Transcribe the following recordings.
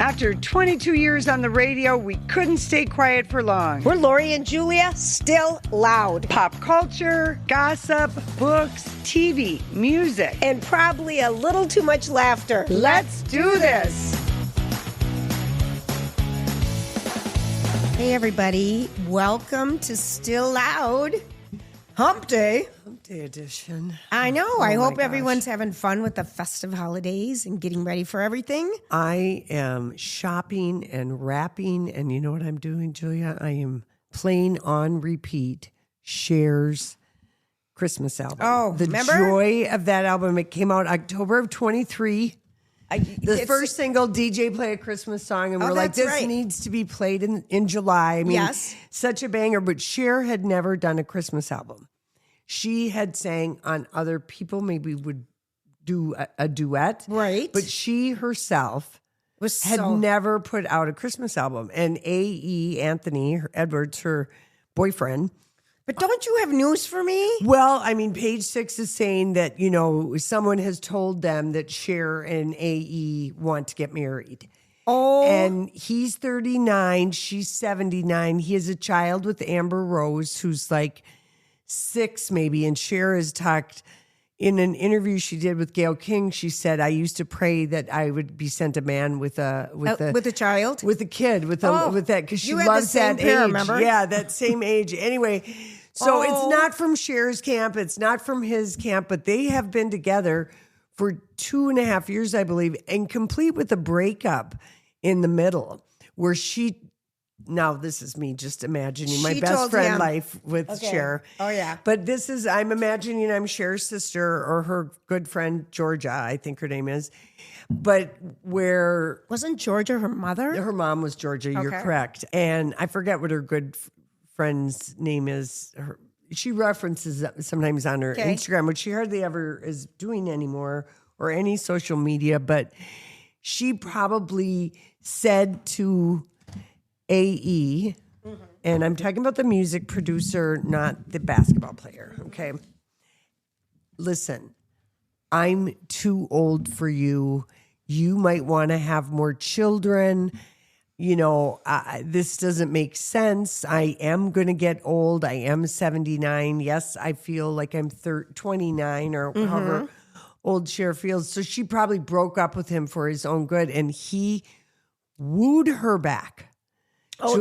After 22 years on the radio, we couldn't stay quiet for long. We're Lori and Julia, still loud. Pop culture, gossip, books, TV, music, and probably a little too much laughter. Let's do this. Hey, everybody. Welcome to Still Loud Hump Day. Hump Day edition. I know. I hope everyone's having fun with the festive holidays and getting ready for everything. I am shopping and wrapping, and you know what I'm doing, Julia? I am playing on repeat Cher's Christmas album. Oh, the remember? joy of that album. It came out October of 23. The first single, DJ Play a Christmas Song, and we're like, this needs to be played in July. I mean, yes. Such a banger. But Cher had never done a Christmas album. She had sang on other people, maybe would do a duet. Right. But she herself had never put out a Christmas album. And A.E. Anthony Edwards, her boyfriend. But don't you have news for me? Well, I mean, Page Six is saying that, you know, someone has told them that Cher and A.E. want to get married. Oh. And he's 39, she's 79. He has a child with Amber Rose, who's like 6 maybe. And Cher has talked in an interview she did with Gayle King. She said, I used to pray that I would be sent a man with a child, with a kid, with that, because she loves that age. Remember? Yeah, that same age. Anyway, so it's not from Cher's camp. It's not from his camp, but they have been together for 2.5 years, I believe, and complete with a breakup in the middle where now this is me just imagining my best friend life with Cher. Oh, yeah. But I'm imagining I'm Cher's sister or her good friend, Georgia, I think her name is. But where... Wasn't Georgia her mother? Her mom was Georgia, you're correct. And I forget what her good friend's name is. She references it sometimes on her Instagram, which she hardly ever is doing anymore, or any social media. But she probably said to A.E., and I'm talking about the music producer, not the basketball player, okay? Listen, I'm too old for you. You might want to have more children. You know, this doesn't make sense. I am going to get old. I am 79. Yes, I feel like I'm 29 or however old Cher feels. So she probably broke up with him for his own good, and he wooed her back. Oh,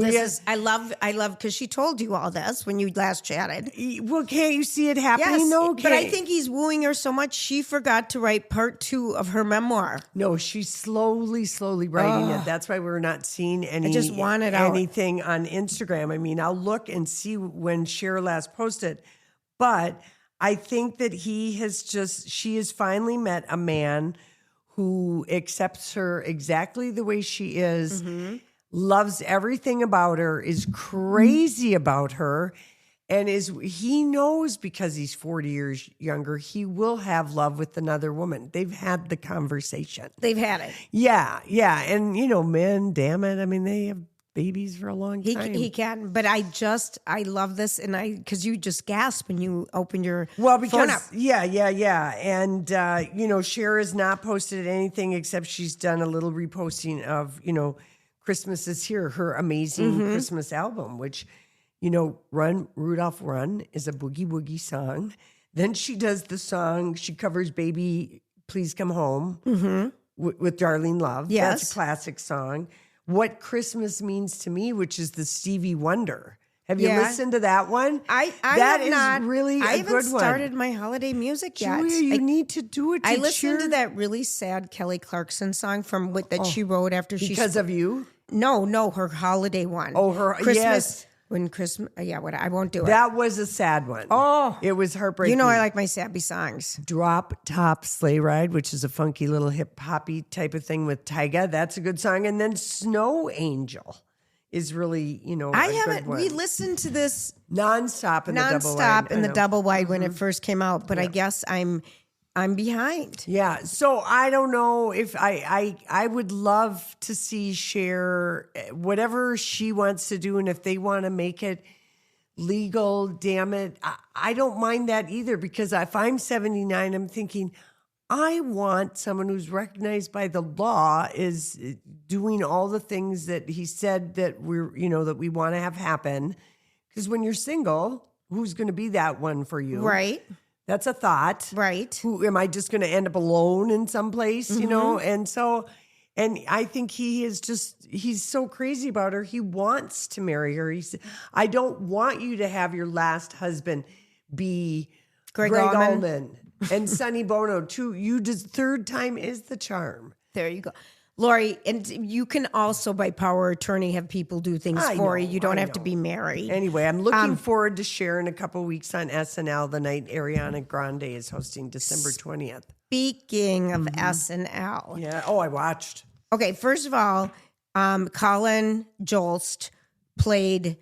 I love, because she told you all this when you last chatted. Well, can't you see it happening? Yes, No, but I think he's wooing her so much she forgot to write part 2 of her memoir. No, she's slowly writing it. That's why we're not seeing anything on Instagram. I mean, I'll look and see when Cher last posted, but I think that she has finally met a man who accepts her exactly the way she is. Loves everything about her, is crazy about her, and he knows because he's 40 years younger, he will have love with another woman. They've had the conversation. They've had it. Yeah. And, you know, men, damn it. I mean, they have babies for a long time. He can, but I love this, and because you just gasp when you open your phone up. Yeah. And, you know, Cher has not posted anything except she's done a little reposting of, you know, Christmas is Here, her amazing Christmas album, which, you know, Run, Rudolph, Run is a boogie woogie song. Then she does the song, she covers Baby, Please Come Home with Darlene Love. Yes. That's a classic song. What Christmas Means to Me, which is the Stevie Wonder. Have you listened to that one? I haven't started my holiday music yet. Julia, you need to do it. I listened to that really sad Kelly Clarkson song that she wrote after Because of You? No, her holiday one. Oh, her Christmas. Yes. When Christmas, I won't do it. That was a sad one. Oh. It was heartbreaking. You know I like my sappy songs. Drop Top Sleigh Ride, which is a funky little hip hoppy type of thing with Tyga. That's a good song. And then Snow Angel is really, you know, we listened to this nonstop in the double wide when it first came out, but I guess I'm behind. Yeah. So I don't know if I would love to see Cher, whatever she wants to do. And if they want to make it legal, damn it. I don't mind that either, because if I'm 79, I'm thinking, I want someone who's recognized by the law is doing all the things that he said that that we want to have happen. Because when you're single, who's going to be that one for you? Right. That's a thought. Right. Who am I just going to end up alone in some place, And I think he's so crazy about her. He wants to marry her. He said, I don't want you to have your last husband be Greg Allman and Sonny Bono too. You just third time is the charm. There you go. Lori, and you can also, by power of attorney, have people do things for you. You don't have to be married. Anyway, I'm looking forward to Cher in a couple weeks on SNL, the night Ariana Grande is hosting December 20th. Speaking of SNL. Yeah. Oh, I watched. Okay, first of all, Colin Jost played,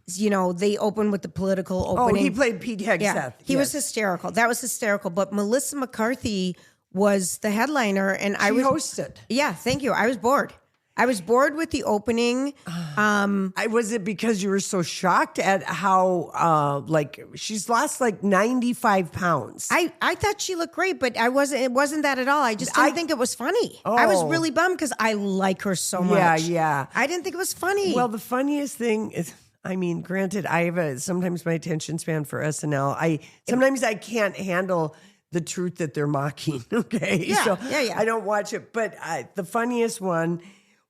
they opened with the political opening. Oh, he played Pete Hegseth. Yeah, he was hysterical. That was hysterical. But Melissa McCarthy was the headliner, and she hosted. Yeah, thank you. I was bored. I was bored with the opening. Was it because you were so shocked at how she's lost 95 pounds? I thought she looked great, but it wasn't that at all. I just didn't think it was funny. I was really bummed because I like her so much. Yeah. I didn't think it was funny. Well, the funniest thing is, granted, I have sometimes my attention span for SNL. Sometimes I can't handle the truth that they're mocking. Okay. Yeah. I don't watch it. But the funniest one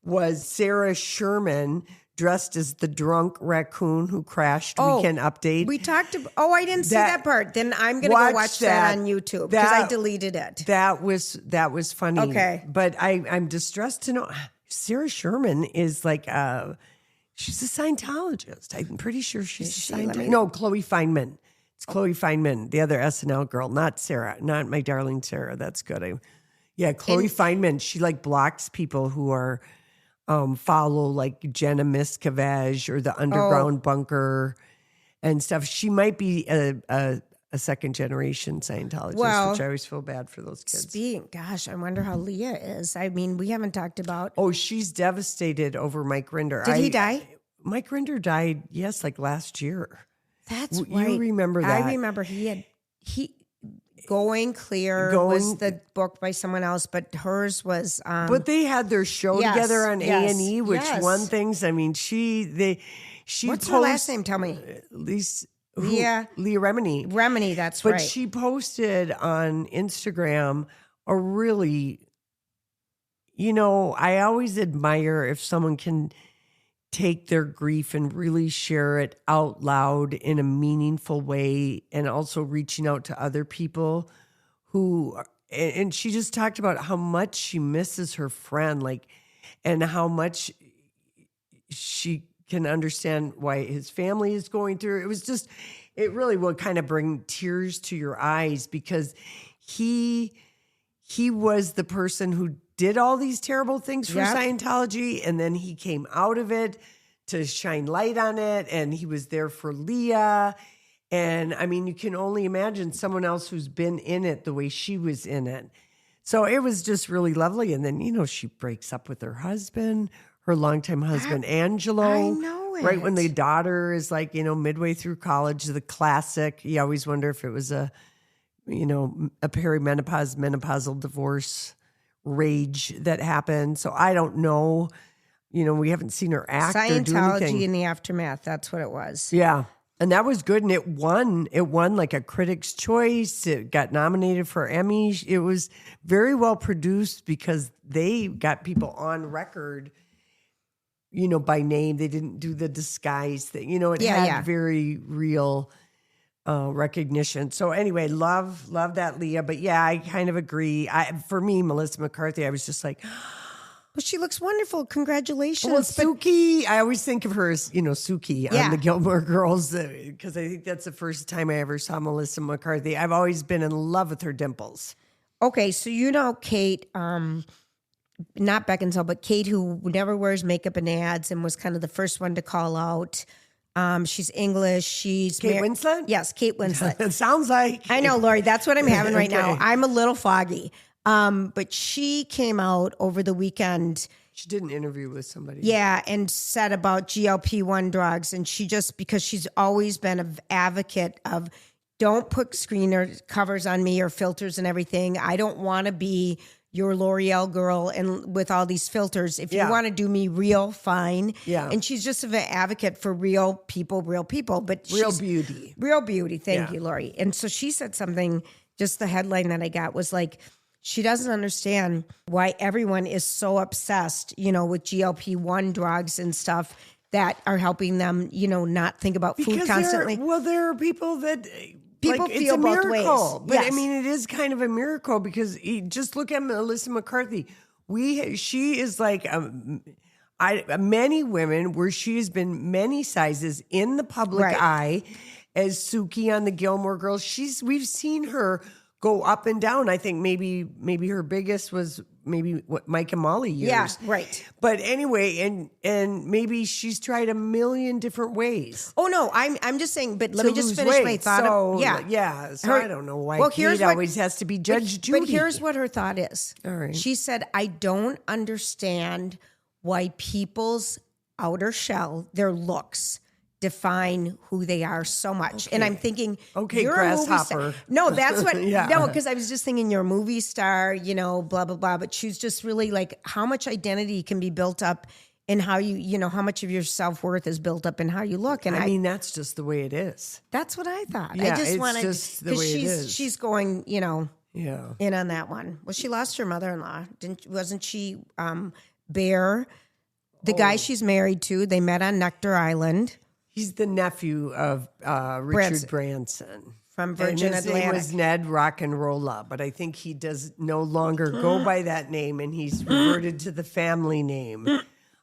was Sarah Sherman dressed as the drunk raccoon who crashed. Weekend Update. We talked about, I didn't see that part. Then I'm going to go watch that on YouTube because I deleted it. That was funny. Okay. But I'm distressed to know Sarah Sherman is she's a Scientologist. I'm pretty sure she's a Scientologist. No, Chloe Fineman. It's Chloe Fineman, the other SNL girl, not Sarah, not my darling Sarah. That's good. Chloe Fineman. She blocks people who are follow Jenna Miscavige or the Underground Bunker and stuff. She might be a second generation Scientologist, which I always feel bad for those kids. Gosh, I wonder how Leah is. We haven't talked about. Oh, she's devastated over Mike Rinder. Did he die? Mike Rinder died, yes, last year. That's right. You remember that? I remember he Going Clear was the book by someone else, but hers was. But they had their show together on A&E, which won things. She. What's her last name? Tell me. Leah Remini. Remini, that's right. But she posted on Instagram a really, I always admire if someone can take their grief and really share it out loud in a meaningful way, and also reaching out to other people and she just talked about how much she misses her friend, and how much she can understand why his family is going through. It really will kind of bring tears to your eyes, because he was the person who did all these terrible things for Scientology, and then he came out of it to shine light on it, and he was there for Leah. And you can only imagine someone else who's been in it the way she was in it. So it was just really lovely. And then, she breaks up with her husband, her longtime husband, Angelo. I know it. Right when the daughter is midway through college, the classic. You always wonder if it was a menopausal divorce rage that happened. So I don't know. We haven't seen her act or do anything. Scientology in the Aftermath. That's what it was. Yeah. And that was good. And it won a Critics' Choice. It got nominated for Emmy. It was very well produced because they got people on record, by name. They didn't do the disguise thing. It had very real recognition. So anyway, love that, Leah. But I kind of agree. For me, Melissa McCarthy, I was just like, but she looks wonderful. Congratulations. Well, Suki, I always think of her as, Suki on the Gilmore Girls, because I think that's the first time I ever saw Melissa McCarthy. I've always been in love with her dimples. Okay, so Kate, not Beckinsale, but Kate, who never wears makeup in ads and was kind of the first one to call out. She's English. She's Kate Winslet? Yes, Kate Winslet. It sounds like. I know, Lori. That's what I'm having right now. I'm a little foggy. But she came out over the weekend. She did an interview with somebody. Yeah, and said about GLP-1 drugs. And because she's always been an advocate of don't put covers on me or filters and everything. I don't want to be your L'Oreal girl and with all these filters. If you want to do me real, fine. Yeah. And she's just an advocate for real people, but real beauty. Real beauty. Thank you, Lori. And so she said something, just the headline that I got was like, she doesn't understand why everyone is so obsessed, with GLP-1 drugs and stuff that are helping them, not think about food constantly. There are people that... People feel it's a both miracle, ways. But yes. I mean, it is kind of a miracle because just look at Melissa McCarthy. She is like many women where she has been many sizes in the public eye as Suki on the Gilmore Girls. We've seen her go up and down. I think maybe her biggest was maybe what Mike and Molly years. Yeah, right. But anyway, and maybe she's tried a million different ways. Oh no, I'm just saying. But let me just finish my thought. So I don't know why Kate always has to be Judge Judy. But here's what her thought is. All right. She said, "I don't understand why people's outer shell, their looks, define who they are so much." Okay. And I'm thinking, you're grasshopper. A movie star. No, that's what. No, because I was just thinking you're a movie star, blah blah blah. But she's just really like how much identity can be built up in how you, how much of your self-worth is built up in how you look. And I mean, that's just the way it is. That's what I thought. Yeah, I just wanted just the way it is. She's going, in on that one. Well, she lost her mother-in-law, wasn't she? Bear, the guy she's married to, they met on Nectar Island. He's the nephew of Richard Branson. From Virgin Atlantic. His name was Ned Rock'n'Rolla, but I think he does no longer go by that name, and he's reverted to the family name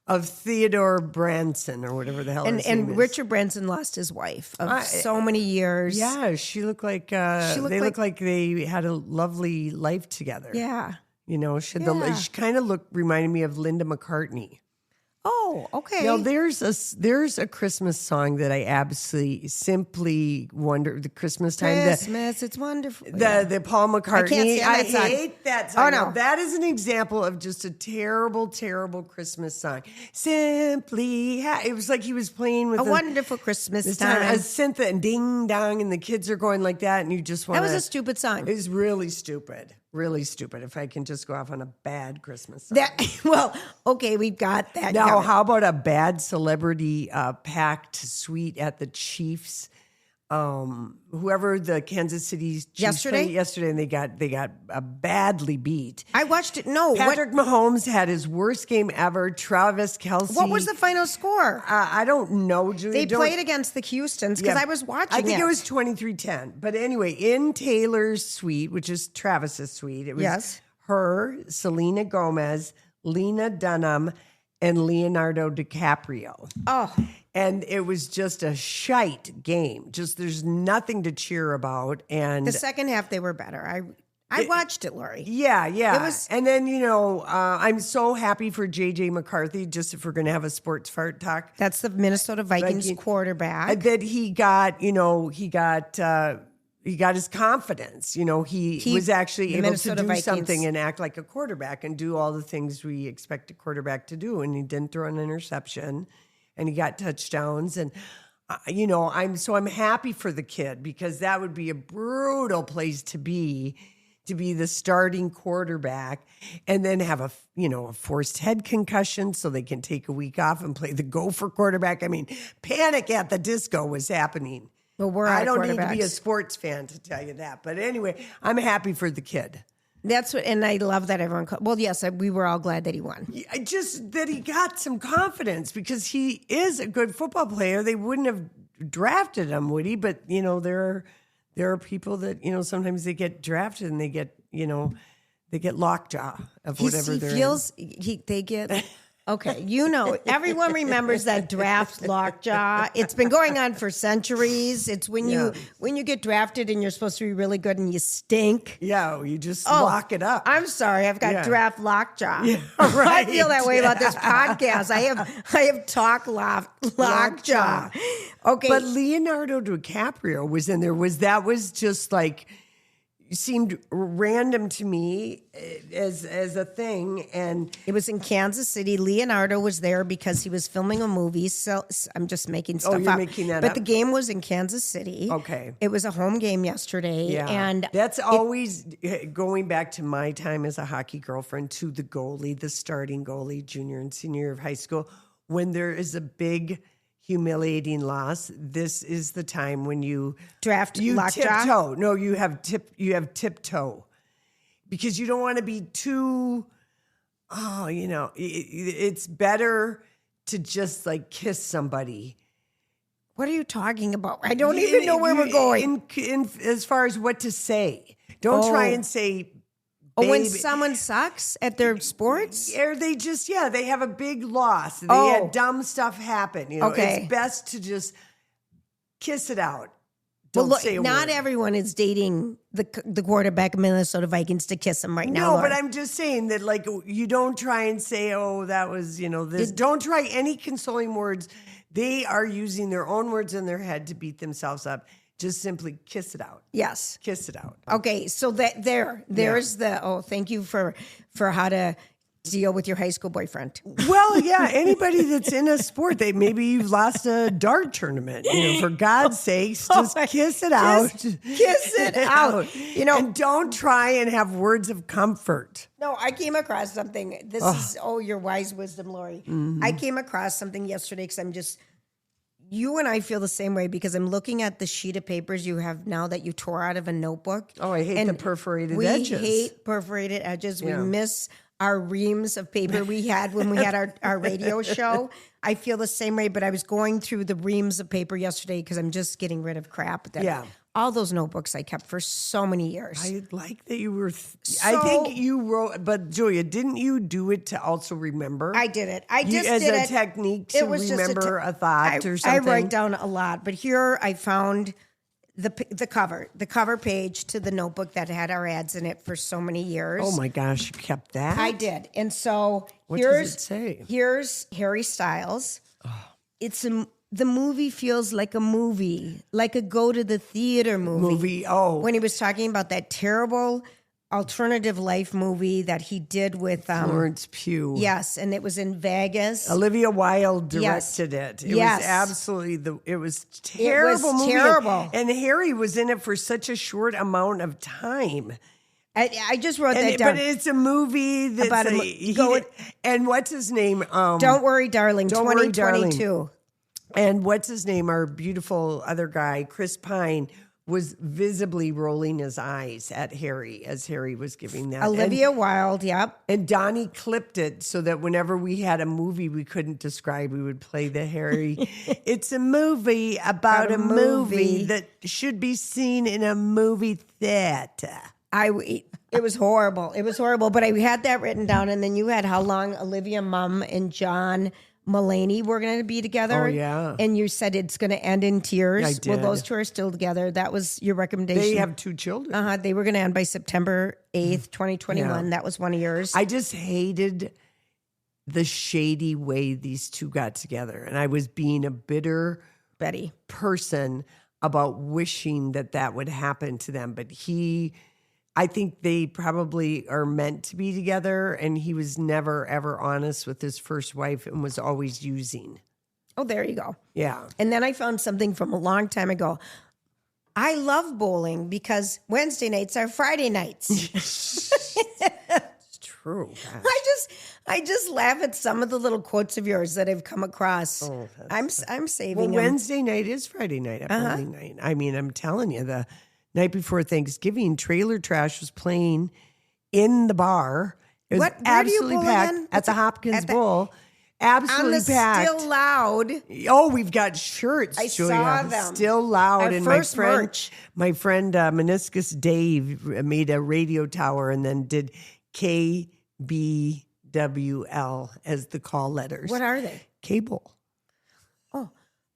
of Theodore Branson or whatever the hell his name is. And Richard Branson lost his wife of so many years. Yeah, she looked like they looked like they had a lovely life together. Yeah. She kind of reminded me of Linda McCartney. Oh, okay. Now there's a Christmas song that I absolutely simply wonder the Christmas time. Christmas, it's wonderful. The Paul McCartney. I hate that song. Oh no, now, that is an example of just a terrible, terrible Christmas song. Simply, it was like he was playing with a wonderful Christmas time. A synth and ding dong, and the kids are going like that, and you just want. That was a stupid song. It was really stupid. Really stupid. If I can just go off on a bad Christmas song. We've got that. Now, covered. how about a bad celebrity packed suite at the Chiefs? Whoever the Kansas City Chiefs played yesterday, and they got badly beat. I watched it. No, Patrick Mahomes had his worst game ever. Travis Kelce. What was the final score? I don't know, Julie. They played against the Houstons because I was watching. I think it was 23-10. But anyway, in Taylor's suite, which is Travis's suite, it was her, Selena Gomez, Lena Dunham, and Leonardo DiCaprio. Oh. And it was just a shite game. There's nothing to cheer about. And the second half, they were better. I watched it, Lori. Yeah. It was, and then, I'm so happy for J.J. McCarthy, just if we're going to have a sports fart talk. That's the Minnesota Vikings quarterback. That he got his confidence. He was actually able to do something and act like a quarterback and do all the things we expect a quarterback to do. And he didn't throw an interception. And he got touchdowns, and I'm happy for the kid because that would be a brutal place to be the starting quarterback, and then have a forced head concussion so they can take a week off and play the gopher quarterback. I mean, Panic at the Disco was happening. Well, I don't need to be a sports fan to tell you that, but anyway, I'm happy for the kid. That's what, and I love that everyone. Well, yes, we were all glad that he won. Just that he got some confidence because he is a good football player. They wouldn't have drafted him, would he? But there are people that sometimes they get drafted and they get lockjaw of whatever they get. Okay, everyone remembers that draft lockjaw. It's been going on for centuries. It's when you get drafted and you're supposed to be really good and you stink. Yeah, you just lock it up. I'm sorry, I've got draft lockjaw. Yeah, right. I feel that way about this podcast. I have talk lockjaw. Okay, but Leonardo DiCaprio was in there. That was just like. seemed random to me as a thing. And it was in Kansas City. Leonardo was there because he was filming a movie. So I'm just making stuff up. You're making that but up? the game was in Kansas City. Okay. It was a home game yesterday. Yeah. And that's always going back to my time as a hockey girlfriend, to the goalie, the starting goalie, junior and senior year of high school. When there is a big humiliating loss, this is the time when you lockjaw. No, you have tiptoe, because you don't want to be too. It's better to just like kiss somebody. What are you talking about? I don't even know where we're going. In as far as what to say, don't try and say. When someone sucks at their sports? Or they just, they have a big loss. They had dumb stuff happen. Okay. It's best to just kiss it out. Not everyone is dating the quarterback of Minnesota Vikings to kiss him right now. No, but I'm just saying that, like, you don't try and say, that was, this. Don't try any consoling words. They are using their own words in their head to beat themselves up. Just simply kiss it out. Yes. Kiss it out. Okay, so there's thank you for how to deal with your high school boyfriend. Well, yeah, anybody that's in a sport, maybe you've lost a dart tournament. For God's sakes, just kiss it out. Kiss it out. And don't try and have words of comfort. No, I came across something. This is your wise wisdom, Lori. Mm-hmm. I came across something yesterday because you and I feel the same way, because I'm looking at the sheet of papers you have now that you tore out of a notebook. Oh, I hate the perforated edges. We hate perforated edges. Yeah. We miss our reams of paper we had when we had our radio show. I feel the same way, but I was going through the reams of paper yesterday because I'm just getting rid of crap. All those notebooks I kept for so many years. I like that you were. I think you wrote, but Julia, didn't you do it to also remember? I did it. I just as did a it. technique to remember a thought or something. I write down a lot, but here I found the cover page to the notebook that had our ads in it for so many years. Oh my gosh, you kept that? I did, and so what does it say? Here's Harry Styles. Oh. The movie feels like a movie, like a go to the theater movie. When he was talking about that terrible alternative life movie that he did with Florence Pugh. Yes, and it was in Vegas. Olivia Wilde directed it. It was absolutely it was terrible. It was movie. terrible. And Harry was in it for such a short amount of time. I just wrote that down. But it's a movie that's about and what's his name? Don't Worry, Darling, 2022. And what's his name? Our beautiful other guy, Chris Pine, was visibly rolling his eyes at Harry as Harry was giving that. Olivia Wilde, yep. And Donnie clipped it so that whenever we had a movie we couldn't describe, we would play the Harry. It's a movie about a movie that should be seen in a movie theater. It was horrible. It was horrible. But I had that written down, and then you had how long Olivia Munn and John Mulaney were going to be together. Oh, yeah. And you said it's going to end in tears. I did. Well, those two are still together. That was your recommendation. They have 2 children. They were going to end by September 8th, 2021. Yeah. That was one of yours. I just hated the shady way these two got together. And I was being a bitter Betty person about wishing that would happen to them. But I think they probably are meant to be together, and he was never, ever honest with his first wife and was always using. Oh, there you go. Yeah. And then I found something from a long time ago. I love bowling because Wednesday nights are Friday nights. It's true. Gosh. I just laugh at some of the little quotes of yours that I've come across. Oh, I'm saving them. Wednesday night is Friday night at bowling night. I mean, I'm telling you, the night before Thanksgiving, Trailer Trash was playing in the bar. It was absolutely packed at the Hopkins Bowl. Absolutely packed. Still Loud. Oh, we've got shirts. I Julia. saw them. Still Loud. Our and first merch. My friend Meniscus Dave made a radio tower and then did KBWL as the call letters. What are they? Cable. Oh,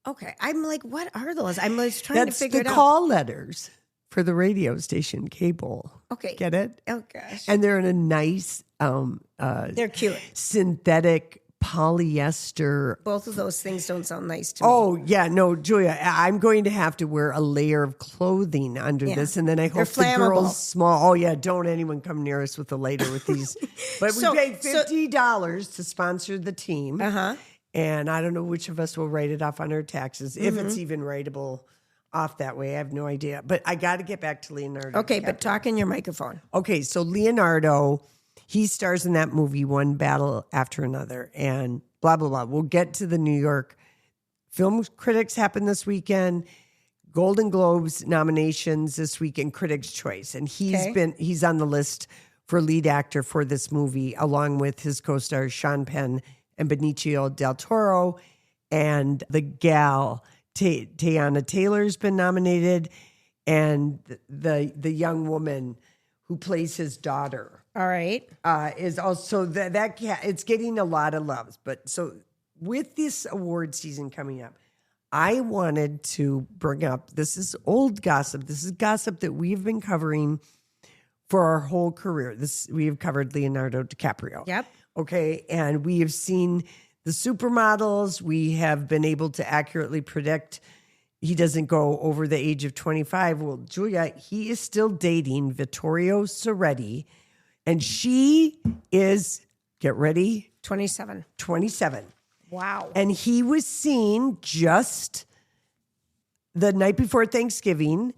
okay. I'm like, what are those? I'm just trying to figure it out. That's the call letters for the radio station, Cable. Okay. Get it? Oh, gosh. And they're in a nice they're cute. synthetic polyester. Both of those things don't sound nice to me. Oh, yeah. No, Julia, I'm going to have to wear a layer of clothing under this. And then I hope the girls small. Oh, yeah. Don't anyone come near us with a lighter with these. But we paid $50 to sponsor the team. Uh-huh. And I don't know which of us will write it off on our taxes, if it's even writable off that way. I have no idea. But I got to get back to Leonardo. Okay, but talk in your microphone. Okay, so Leonardo, he stars in that movie, One Battle After Another, and blah, blah, blah. We'll get to the New York Film Critics happen this weekend, Golden Globes nominations this week, and Critics' Choice. And he's on the list for lead actor for this movie, along with his co-stars Sean Penn and Benicio del Toro, and the gal Teyana Taylor's been nominated, and the young woman who plays his daughter. All right, is also that it's getting a lot of loves. But so with this award season coming up, I wanted to bring up, this is old gossip. This is gossip that we've been covering for our whole career. We have covered Leonardo DiCaprio. Yep. Okay, and we have seen the supermodels. We have been able to accurately predict he doesn't go over the age of 25. Well, Julia, he is still dating Vittorio Soretti, and she is, get ready, 27. 27. Wow. And he was seen just the night before Thanksgiving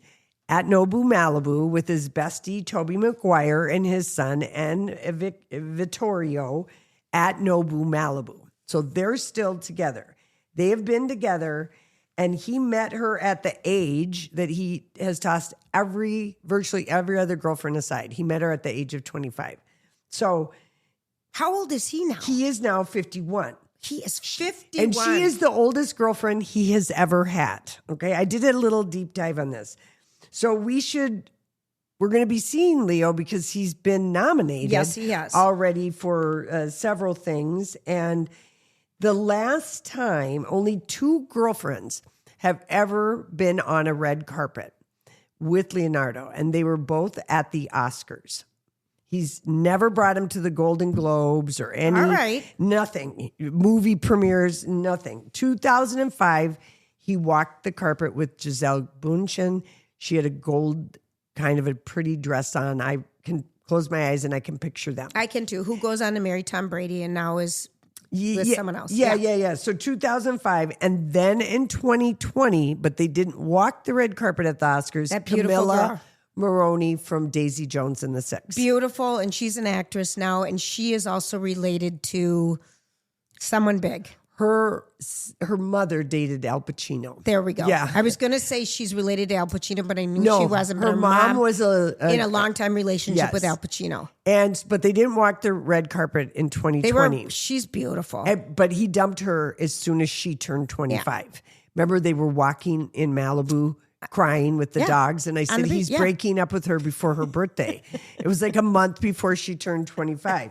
at Nobu Malibu with his bestie, Tobey Maguire, and his son, and Vittorio at Nobu Malibu. So they're still together. They have been together, and he met her at the age that he has tossed virtually every other girlfriend aside. He met her at the age of 25. So how old is he now? He is now 51. He is 51. And she is the oldest girlfriend he has ever had. Okay, I did a little deep dive on this. So we're going to be seeing Leo because he's been nominated. Yes, he has. Already for several things. And the last time, only 2 girlfriends have ever been on a red carpet with Leonardo. And they were both at the Oscars. He's never brought him to the Golden Globes or nothing. Movie premieres, nothing. 2005, he walked the carpet with Gisele Bündchen. She had a gold, kind of a pretty dress on. I can close my eyes and I can picture them. I can too. Who goes on to marry Tom Brady and now is with someone else. Yeah. So 2005. And then in 2020, but they didn't walk the red carpet at the Oscars. That beautiful girl. Maroney from Daisy Jones and the Six. Beautiful. And she's an actress now. And she is also related to someone big. Her mother dated Al Pacino. There we go. Yeah. I was going to say she's related to Al Pacino, but I knew she wasn't. Her mom was in a long-time relationship with Al Pacino. But they didn't walk the red carpet in 2020. She's beautiful. But he dumped her as soon as she turned 25. Yeah. Remember, they were walking in Malibu crying with the dogs. And I said, he's breaking up with her before her birthday. It was like a month before she turned 25.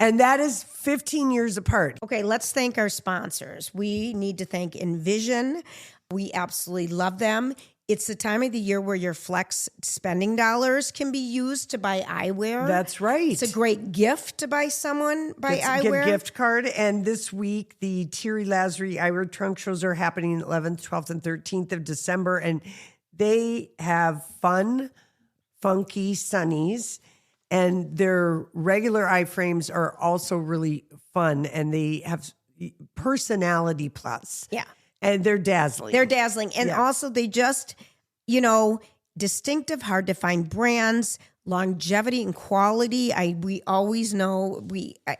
And that is 15 years apart. Okay, let's thank our sponsors. We need to thank Envision. We absolutely love them. It's the time of the year where your flex spending dollars can be used to buy eyewear. That's right. It's a great gift to buy someone eyewear. Get a gift card. And this week, the Thierry Lazary eyewear trunk shows are happening 11th, 12th, and 13th of December. And they have fun, funky sunnies. And their regular eye frames are also really fun. And they have personality plus. Yeah. And they're dazzling. And also they just, distinctive, hard to find brands, longevity and quality. We always know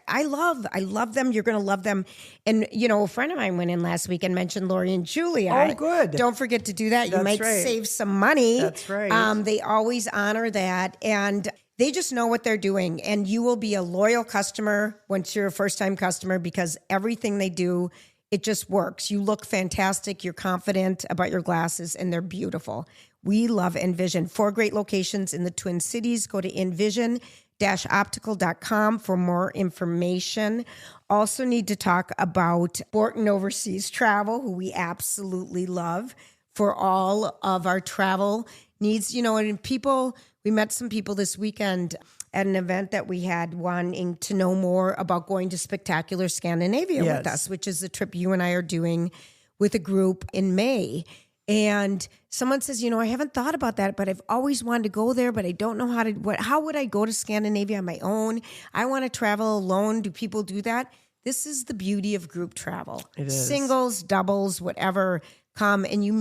I love them. You're going to love them. And, a friend of mine went in last week and mentioned Lori and Julia. Oh, good. Don't forget to do that. You might save some money. That's right. They always honor that. And they just know what they're doing. And you will be a loyal customer once you're a first-time customer because everything they do, it just works. You look fantastic. You're confident about your glasses, and they're beautiful. We love Envision. 4 great locations in the Twin Cities. Go to envision-optical.com for more information. Also need to talk about Borton Overseas Travel, who we absolutely love for all of our travel needs. And we met some people this weekend at an event that we had wanting to know more about going to Spectacular Scandinavia with us, which is the trip you and I are doing with a group in May. And someone says, I haven't thought about that, but I've always wanted to go there, but I don't know how would I go to Scandinavia on my own? I want to travel alone. Do people do that? This is the beauty of group travel. It is. Singles, doubles, whatever, come and you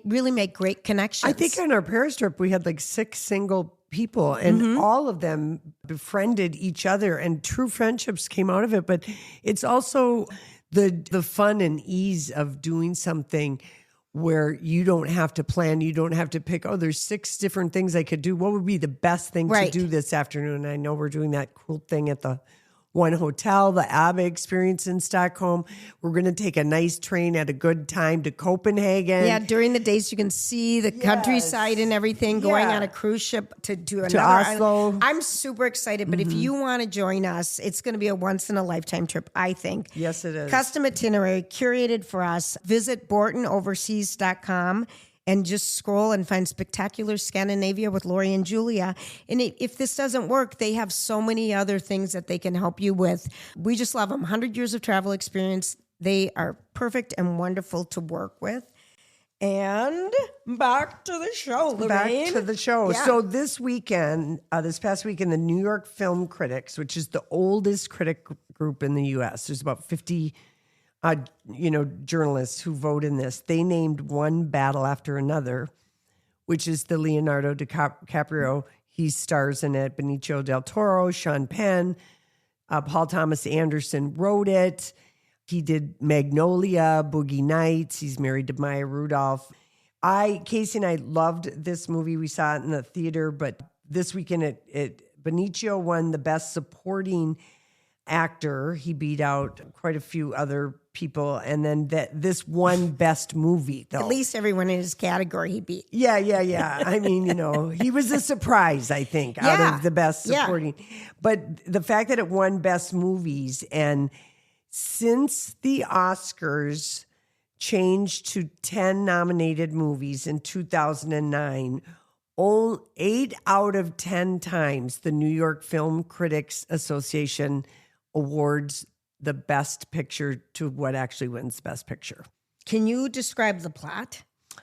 really make great connections. I think on our Paris trip, we had like 6 single people and all of them befriended each other and true friendships came out of it. But it's also the fun and ease of doing something where you don't have to plan, you don't have to pick, there's 6 different things I could do. What would be the best thing to do this afternoon? I know we're doing that cool thing at the one hotel, the ABBA experience in Stockholm. We're going to take a nice train at a good time to Copenhagen. Yeah, during the days you can see the countryside and everything, going on a cruise ship to another Oslo. island. I'm super excited, but if you want to join us, it's going to be a once-in-a-lifetime trip, I think. Yes, it is. Custom itinerary curated for us. Visit BortonOverseas.com. and just scroll and find Spectacular Scandinavia with Lori and Julia. And if this doesn't work, they have so many other things that they can help you with. We just love them. 100 years of travel experience. They are perfect and wonderful to work with. And back to the show, Lorraine. Back to the show. Yeah. So this weekend, this past weekend, the New York Film Critics, which is the oldest critic group in the U.S., there's about 50 journalists who vote in this. They named One Battle After Another, which is the Leonardo DiCaprio. He stars in it. Benicio del Toro, Sean Penn, Paul Thomas Anderson wrote it. He did Magnolia, Boogie Nights. He's married to Maya Rudolph. Casey and I loved this movie. We saw it in the theater, but this weekend Benicio won the Best Supporting Actor. He beat out quite a few other people, and then this one Best Movie, though. At least everyone in his category he beat. Yeah. I mean, he was a surprise, I think, out of the Best Supporting. But the fact that it won Best Movies, and since the Oscars changed to 10 nominated movies in 2009, 8 out of 10 times the New York Film Critics Association awards the best picture to what actually wins best picture. Can you describe the plot?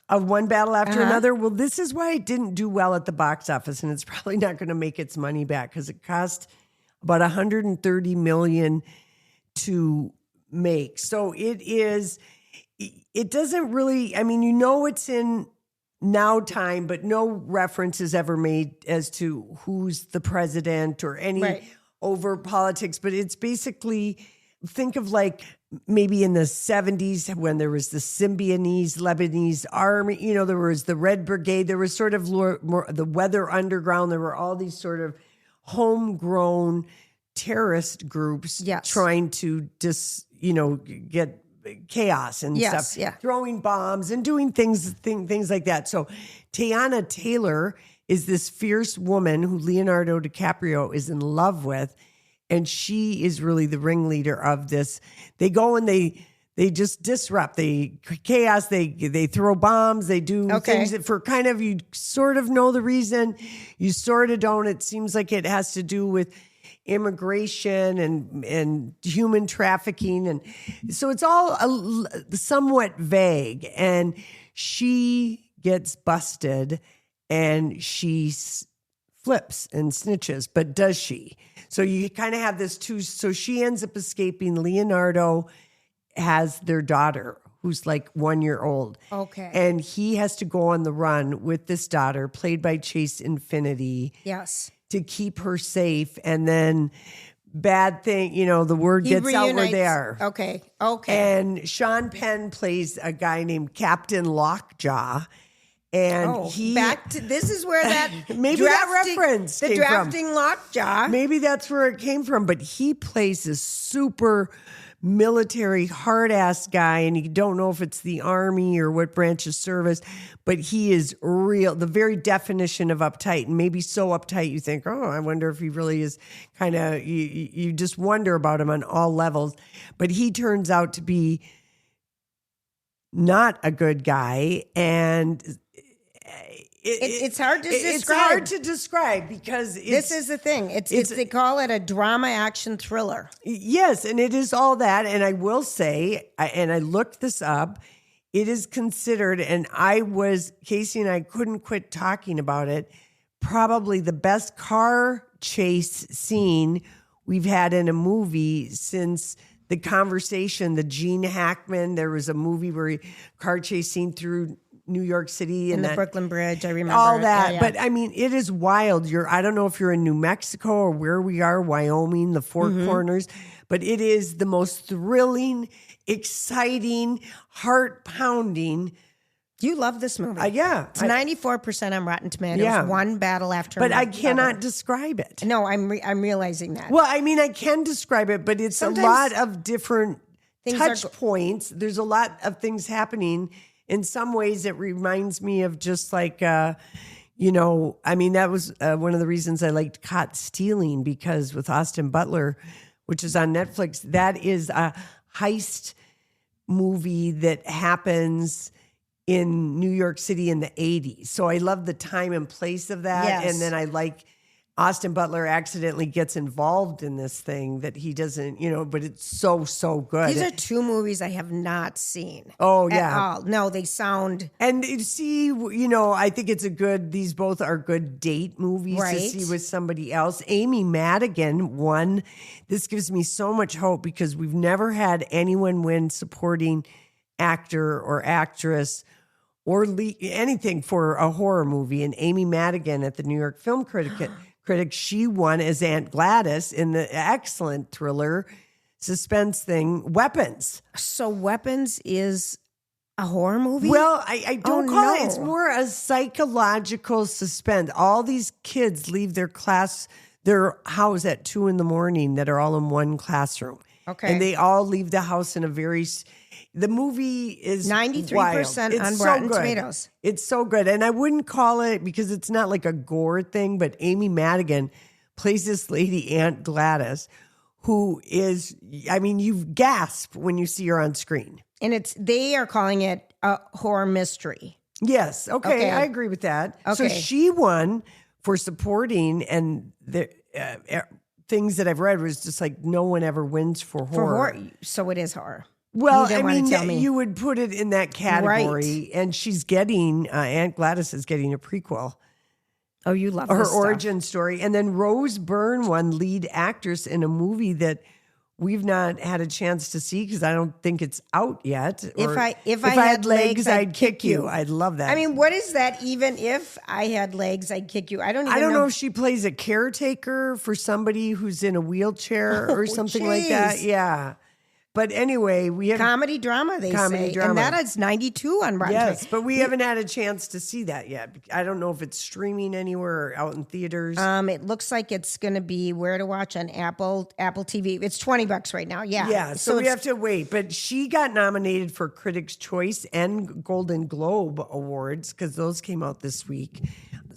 Of One Battle After Another? Well, this is why it didn't do well at the box office, and it's probably not going to make its money back because it cost about $130 million to make. So it doesn't really, it's in now time, but no reference is ever made as to who's the president or any over politics. But it's basically, think of like maybe in the 70s when there was the Symbionese Lebanese army, there was the Red Brigade, there was sort of more the Weather Underground. There were all these sort of homegrown terrorist groups trying to get chaos and stuff, throwing bombs and doing things like that. So Teyana Taylor is this fierce woman who Leonardo DiCaprio is in love with, and she is really the ringleader of this. They go and they just disrupt, chaos, they throw bombs, they do things that for kind of, you sort of know the reason, you sort of don't. It seems like it has to do with immigration and human trafficking. And so it's all somewhat vague. And she gets busted and she flips and snitches. But does she? So you kind of have this too. So she ends up escaping. Leonardo has their daughter who's like 1 year old. Okay. And he has to go on the run with this daughter, played by Chase Infinity. Yes. To keep her safe, and then bad thing, the word gets out where they are. Okay. And Sean Penn plays a guy named Captain Lockjaw, and this is where that maybe that reference came drafting from. Lockjaw. Maybe that's where it came from. But he plays this super military hard ass guy, and you don't know if it's the army or what branch of service, but he is real, the very definition of uptight, and maybe so uptight you think, I wonder if he really is kind of, you just wonder about him on all levels. But he turns out to be not a good guy, and It's hard to describe. It's hard to describe because this is the thing. It's they call it a drama action thriller. Yes, and it is all that. And I will say, and I looked this up, it is considered, and Casey and I couldn't quit talking about it, probably the best car chase scene we've had in a movie since The Conversation, the Gene Hackman. There was a movie where car chase scene through New York City and the Brooklyn Bridge. I remember all that. Yeah. But I mean, it is wild. I don't know if you're in New Mexico or where we are, Wyoming, the Four Corners, but it is the most thrilling, exciting, heart pounding. You love this movie. Yeah. It's 94% on Rotten Tomatoes. Yeah. One battle after But another. I cannot describe it. No, I'm realizing that. Well, I mean, I can describe it, but it's Sometimes a lot of different touch are points. There's a lot of things happening. In some ways, it reminds me of just like, I mean, that was one of the reasons I liked Caught Stealing, because with Austin Butler, which is on Netflix, that is a heist movie that happens in New York City in the 80s. So I love the time and place of that. Yes. And then I like Austin Butler accidentally gets involved in this thing that he doesn't, but it's so good. These are two movies I have not seen. Oh, at yeah. all. No, they sound... And you see, I think these both are good date movies Right. to see with somebody else. Amy Madigan won. This gives me so much hope because we've never had anyone win supporting actor or actress or anything for a horror movie. And Amy Madigan at the New York Film Critic, she won as Aunt Gladys in the excellent thriller suspense thing, Weapons. So Weapons is a horror movie? Well, I don't call it. no. It's more a psychological suspense. All these kids leave their house at 2 a.m. that are all in one classroom. Okay. And they all leave the house in the movie is 93% on Rotten Tomatoes. It's so good. And I wouldn't call it, because it's not like a gore thing, but Amy Madigan plays this lady, Aunt Gladys, who is, I mean, you gasp when you see her on screen. And they are calling it a horror mystery. Yes. Okay. I agree with that. So Okay. she won for supporting, and the things that I've read was just like no one ever wins for horror. So it is horror. Well, You I didn't want to tell mean, me. you would put it in that category, Right. and she's getting, Aunt Gladys is getting a prequel. Oh, you love Her this stuff. origin story. And then Rose Byrne won lead actress in a movie that we've not had a chance to see because I don't think it's out yet. If I had legs, I'd kick you. I'd love that. I mean, what is that? Even if I had legs, I'd kick you. I don't know if she plays a caretaker for somebody who's in a wheelchair or something like that. geez. Yeah. But anyway, we have comedy drama, they say. drama. And that is 92 on Rotten Yes, Tomatoes. but we haven't had a chance to see that yet. I don't know if it's streaming anywhere or out in theaters. It looks like it's going to be where to watch on Apple TV. It's $20 right now. Yeah. Yeah, so we have to wait. But she got nominated for Critics' Choice and Golden Globe Awards because those came out this week.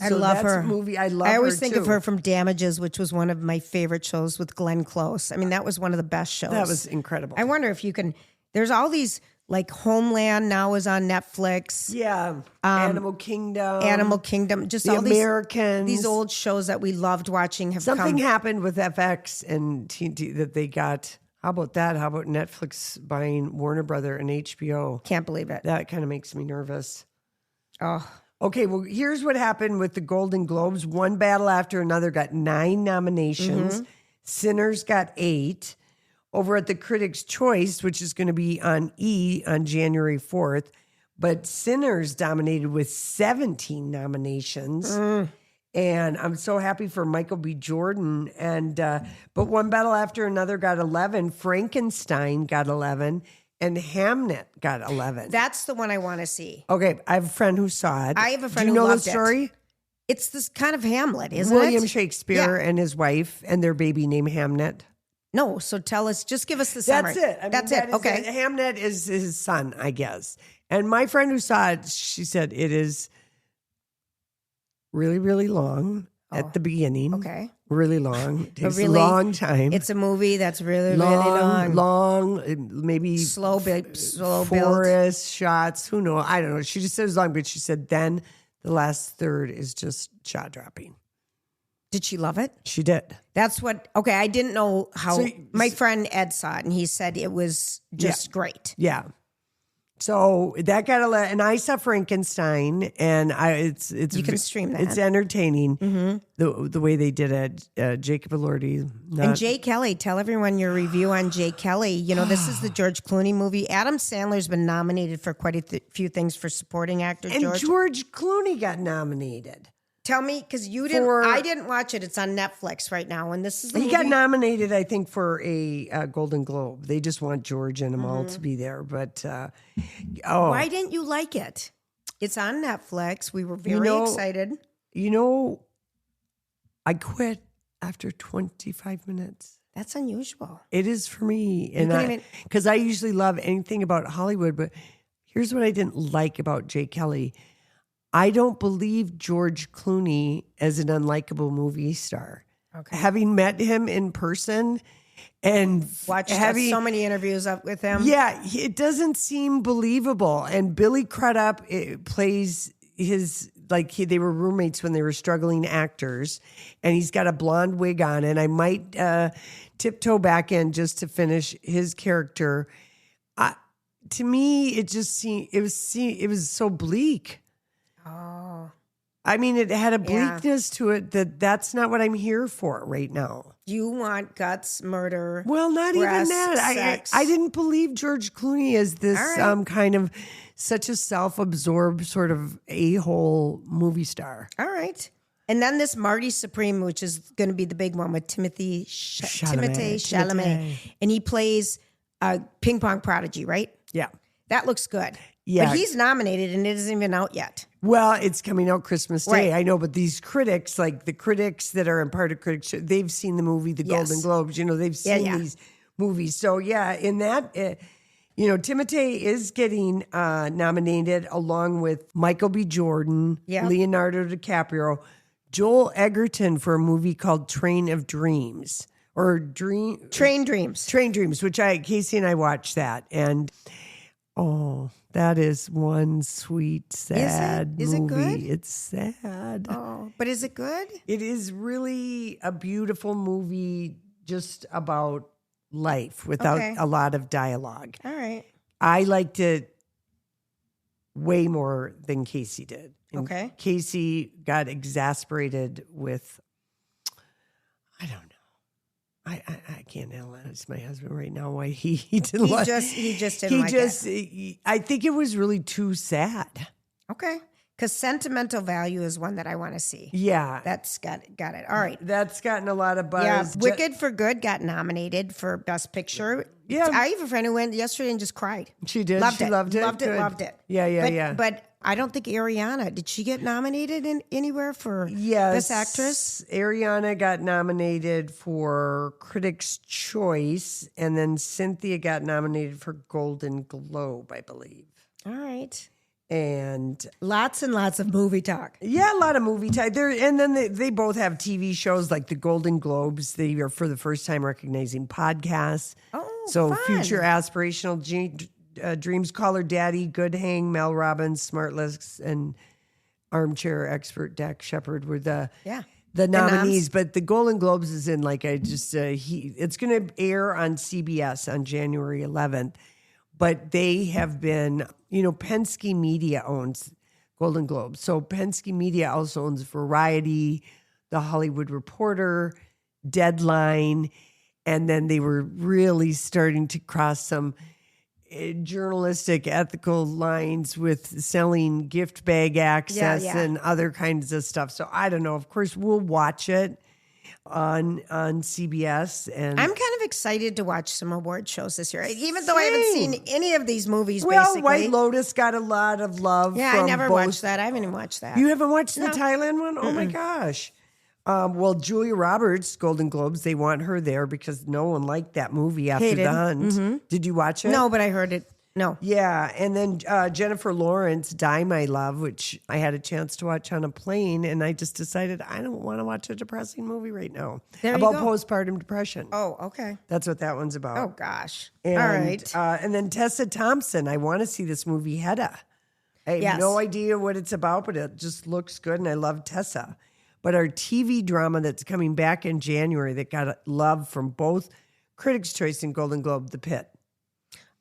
I So love that's her. a movie. I love I always her think too. of her from Damages, which was one of my favorite shows with Glenn Close. I mean, that was one of the best shows. That was incredible. I wonder if you can. There's all these, like Homeland now is on Netflix. Yeah, Animal Kingdom, Just The all Americans. these old shows that we loved watching have Something come. happened with FX and TNT that they got. How about that? How about Netflix buying Warner Brother and HBO? Can't believe it. That kind of makes me nervous. Oh, Okay, well, here's what happened with the Golden Globes. One battle after another got 9 nominations. Sinners got 8. Over at the Critics' Choice, which is going to be on on January 4th, but Sinners dominated with 17 nominations. And I'm so happy for Michael B. Jordan. And but One Battle After Another got 11. Frankenstein got 11. And Hamnet got 11. that's the one I want to see. Okay, I have a friend who saw it. I have a friend Do you who know loved the it. story? It's this kind of Hamlet, isn't it? William Shakespeare Yeah. and his wife and their baby named Hamnet. No, so tell us. Just give us the summary. That's it. I mean, That's that it. is Okay. Hamnet is his son, I guess. And my friend who saw it, she said it is really, really long at the beginning. Okay. Really long. It takes really, a long time. It's a movie that's really, really long. Long, maybe Slow build. forest shots. Who knows? I don't know. She just said it was long, but she said then The last third is just jaw-dropping. Did she love it? She did. That's what, okay, I didn't know how, my friend Ed saw it, and he said it was just great. Yeah. So that got and I saw Frankenstein, and it's you can stream that. It's entertaining the way they did it. Jacob Elordi and Jay Kelly. Tell everyone your review on Jay Kelly. You know, this is the George Clooney movie. Adam Sandler's been nominated for quite a few things for supporting actor. And George Clooney got nominated. Tell me, because you didn't. I didn't watch it. It's on Netflix right now, and this is the he movie. got nominated, I think, for a Golden Globe. They just want George and them all to be there. But why didn't you like it? It's on Netflix. We were very excited. You know, I quit after 25 minutes. That's unusual. It is for me, and because I usually love anything about Hollywood. But here's what I didn't like about Jay Kelly. I don't believe George Clooney as an unlikable movie star. Okay. Having met him in person and watched so many interviews up with him. Yeah, it doesn't seem believable. And Billy Crudup plays they were roommates when they were struggling actors, and he's got a blonde wig on, and I might tiptoe back in just to finish his character. To me, it just seemed, it was so bleak. Oh, I mean, it had a bleakness to it that's not what I'm here for right now. You want guts, murder? Well, not breasts, even that. Sex. I didn't believe George Clooney as this kind of such a self-absorbed sort of a-hole movie star. All right. And then this Marty Supreme, which is going to be the big one with Timothée Chalamet. And he plays a ping pong prodigy, right? Yeah. That looks good. Yeah. But he's nominated and it isn't even out yet. Well, it's coming out Christmas Day. Right. I know, but these critics, like the critics that are in part of critics, they've seen the movie, the Golden Globes. You know, they've seen these movies. So, yeah, in that, Timothée is getting nominated along with Michael B. Jordan, Leonardo DiCaprio, Joel Egerton for a movie called Train Dreams, which Casey and I watched that. And, that is one sweet, sad movie. Is it good? It's sad. Oh, but is it good? It is really a beautiful movie just about life without a lot of dialogue. All right. I liked it way more than Casey did. And Casey got exasperated with, I don't know. I can't analyze my husband right now why he didn't like it. He just didn't like it. I think it was really too sad. Okay. Because sentimental value is one that I want to see. Yeah. That's got it. All right. That's gotten a lot of buzz. Yeah. Wicked for Good got nominated for Best Picture. Yeah. I have a friend who went yesterday and just cried. She did. Loved she it. loved it. Loved Good. it. Loved it. Yeah. But I don't think Ariana, did she get nominated anywhere for Best Actress? Ariana got nominated for Critics' Choice, and then Cynthia got nominated for Golden Globe, I believe. All right. And lots of movie talk. Yeah, a lot of movie talk. And then they both have TV shows like the Golden Globes. They are for the first time recognizing podcasts. Oh, so fun. Future Aspirational Dreams Caller Daddy, Good Hang, Mel Robbins, Smartless, and Armchair Expert Dak Shepard were the nominees. But the Golden Globes is in it's going to air on CBS on January 11th. But they have been, Penske Media owns Golden Globes. So Penske Media also owns Variety, The Hollywood Reporter, Deadline, and then they were really starting to cross some journalistic ethical lines with selling gift bag access and other kinds of stuff. So I don't know. Of course, we'll watch it on CBS, and I'm kind of excited to watch some award shows this year, even though I haven't seen any of these movies. Well, basically. White Lotus got a lot of love. Yeah, from I never both. watched that. I haven't even watched that. You haven't watched the Thailand one? Oh my gosh. Well, Julia Roberts, Golden Globes, they want her there because no one liked that movie after The Hunt. Mm-hmm. Did you watch it? No, but I heard it. No. Yeah, and then Jennifer Lawrence, Die My Love, which I had a chance to watch on a plane, and I just decided I don't want to watch a depressing movie right now about postpartum depression. Oh, okay. That's what that one's about. Oh, gosh. And, all right. And then Tessa Thompson, I want to see this movie, Hedda. I have no idea what it's about, but it just looks good, and I love Tessa. But our TV drama that's coming back in January that got love from both Critics' Choice and Golden Globe, The Pit.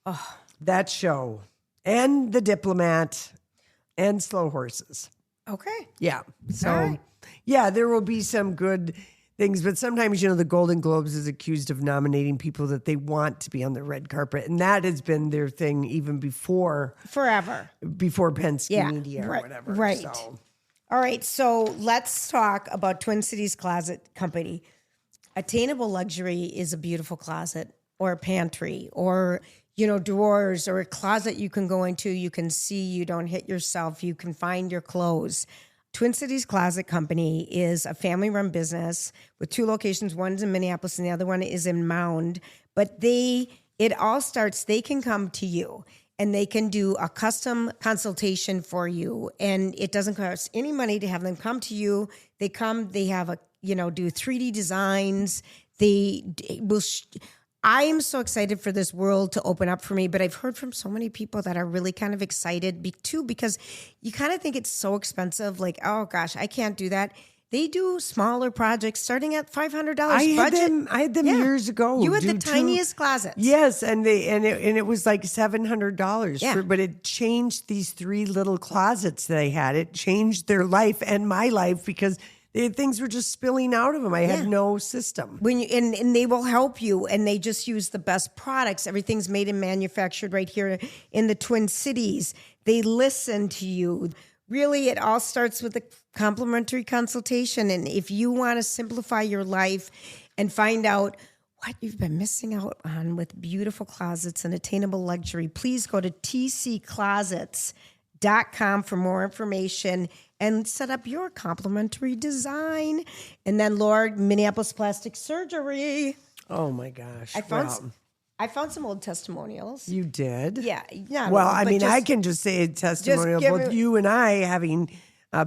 Oh. That show. And The Diplomat and Slow Horses. Okay. Yeah. So, yeah, there will be some good things, but sometimes, the Golden Globes is accused of nominating people that they want to be on the red carpet, and that has been their thing even before Penske Media or whatever. Right. So. All right, so let's talk about Twin Cities Closet Company. Attainable luxury is a beautiful closet or a pantry or drawers or a closet you can go into. You can see, you don't hit yourself. You can find your clothes. Twin Cities Closet Company is a family-run business with 2 locations. One's in Minneapolis and the other one is in Mound. But it all starts, they can come to you and they can do a custom consultation for you. And it doesn't cost any money to have them come to you. They come, they have do 3D designs. They will... I am so excited for this world to open up for me, but I've heard from so many people that are really kind of excited too, because you kind of think it's so expensive. Like, oh gosh, I can't do that. They do smaller projects starting at $500 budget. I had them years ago. You had the tiniest closets. Yes, and it was like $700. Yeah. But it changed these 3 little closets that I had. It changed their life and my life because things were just spilling out of them. I had no system. And they will help you, and they just use the best products. Everything's made and manufactured right here in the Twin Cities. They listen to you. Really, it all starts with a complimentary consultation. And if you want to simplify your life and find out what you've been missing out on with beautiful closets and attainable luxury, please go to tcclosets.com for more information and set up your complimentary design. And then, Lord, Minneapolis Plastic Surgery. Oh, my gosh. I found some old testimonials. You did? Yeah. Well, I can just say a testimonial. Both you and I, having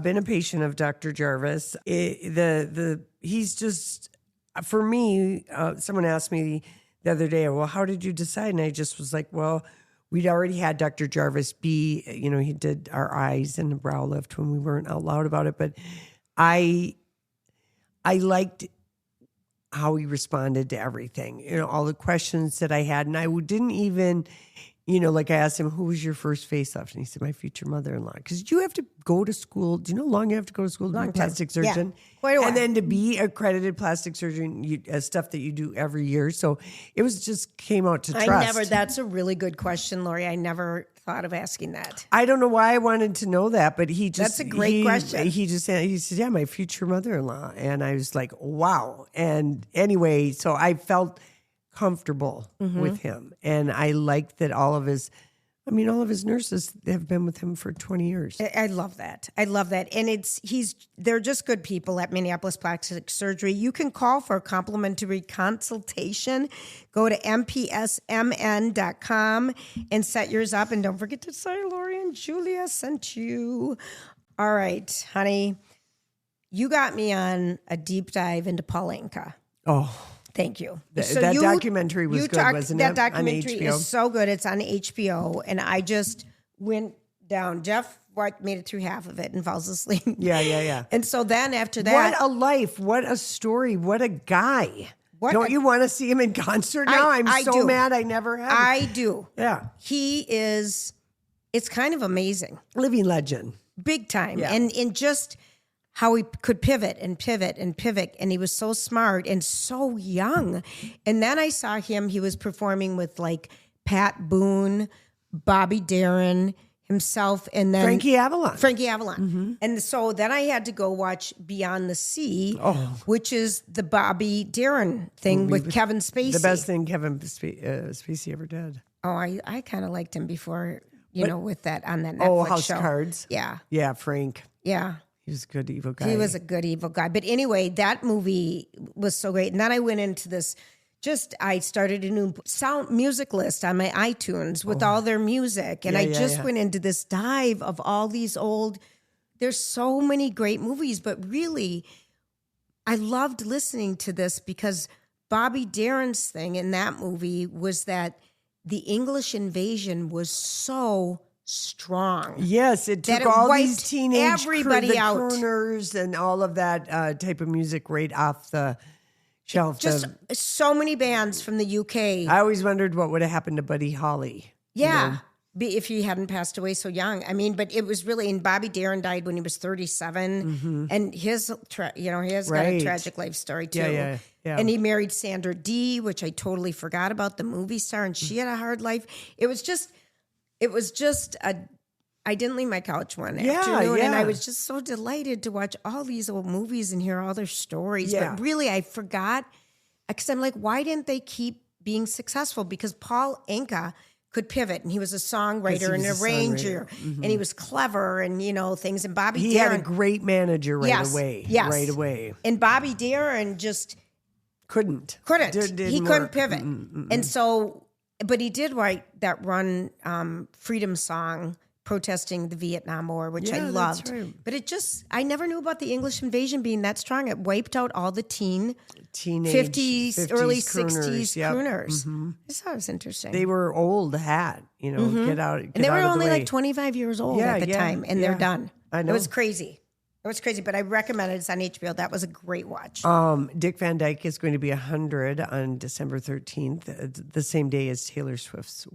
been a patient of Dr. Jarvis, he's just, for me, someone asked me the other day, well, how did you decide? And I just was like, well, we'd already had Dr. Jarvis he did our eyes and the brow lift when we weren't out loud about it. But I liked how he responded to everything, all the questions that I had. And I didn't even, I asked him, who was your first face-off? And he said, my future mother-in-law. Because you have to go to school. Do you know how long you have to go to school to be a plastic surgeon? Yeah, quite a while. And then to be accredited plastic surgeon, stuff that you do every year. So it just came out to trust. That's a really good question, Lori. I never thought of asking that. I don't know why I wanted to know that, but that's a great question. He said, yeah, my future mother-in-law. And I was like, wow. And anyway, so I felt comfortable with him. And I liked that all of his nurses have been with him for 20 years. I love that. And they're just good people at Minneapolis Plastic Surgery. You can call for a complimentary consultation. Go to mpsmn.com and set yours up. And don't forget to say Lori and Julia sent you. All right, honey. You got me on a deep dive into Paul Anka. Oh, thank you. That documentary was good, wasn't it? That documentary is so good. It's on HBO. And I just went down. Jeff made it through half of it and falls asleep. Yeah. And so then after that. What a life. What a story. What a guy. Don't you want to see him in concert now? I'm so mad I never have. I do. Yeah. It's kind of amazing. Living legend. Big time. Yeah. And just how he could pivot. And he was so smart and so young. And then I saw him, he was performing with like Pat Boone, Bobby Darin, himself, and then Frankie Avalon. Mm-hmm. And so then I had to go watch Beyond the Sea, which is the Bobby Darin thing with Kevin Spacey. The best thing Kevin Spacey ever did. Oh, I kind of liked him before, with that on that Netflix House show. Cards. Yeah. Yeah, Frank. Yeah. He was a good evil guy. He was a good evil guy. But anyway, that movie was so great. And then I went into this, I started a new music list on my iTunes with all their music. And I went into this dive of all these there's so many great movies. But really, I loved listening to this because Bobby Darin's thing in that movie was that the English invasion was so strong. Yes, it That took it all wiped these teenage everybody out. crooners and all of that type of music right off the shelf. Just so many bands from the UK. I always wondered what would have happened to Buddy Holly. Yeah. If he hadn't passed away so young. I mean, but it was really, and Bobby Darin died when he was 37. And he has got a tragic life story too. Yeah. And he married Sandra Dee, which I totally forgot about, the movie star, and she had a hard life. It was just I didn't leave my couch one afternoon, and I was just so delighted to watch all these old movies and hear all their stories. Yeah. But really, I forgot, because I'm like, why didn't they keep being successful? Because Paul Anka could pivot, and he was a songwriter and an arranger, and he was clever, and things. And Bobby Darin had a great manager right away. And Bobby Darin just couldn't. He couldn't pivot, and so, but he did write that Run Freedom song protesting the Vietnam War, which I loved. That's right. But I never knew about the English invasion being that strong. It wiped out all the teenage 50s, early crooners, 60s crooners. I thought it was interesting. They were old hat, get out. And they were only like 25 years old at the time, and they're done. I know. It was crazy. But I recommend it. It's on HBO. That was a great watch. Dick Van Dyke is going to be 100 on December 13th, the same day as Taylor Swift's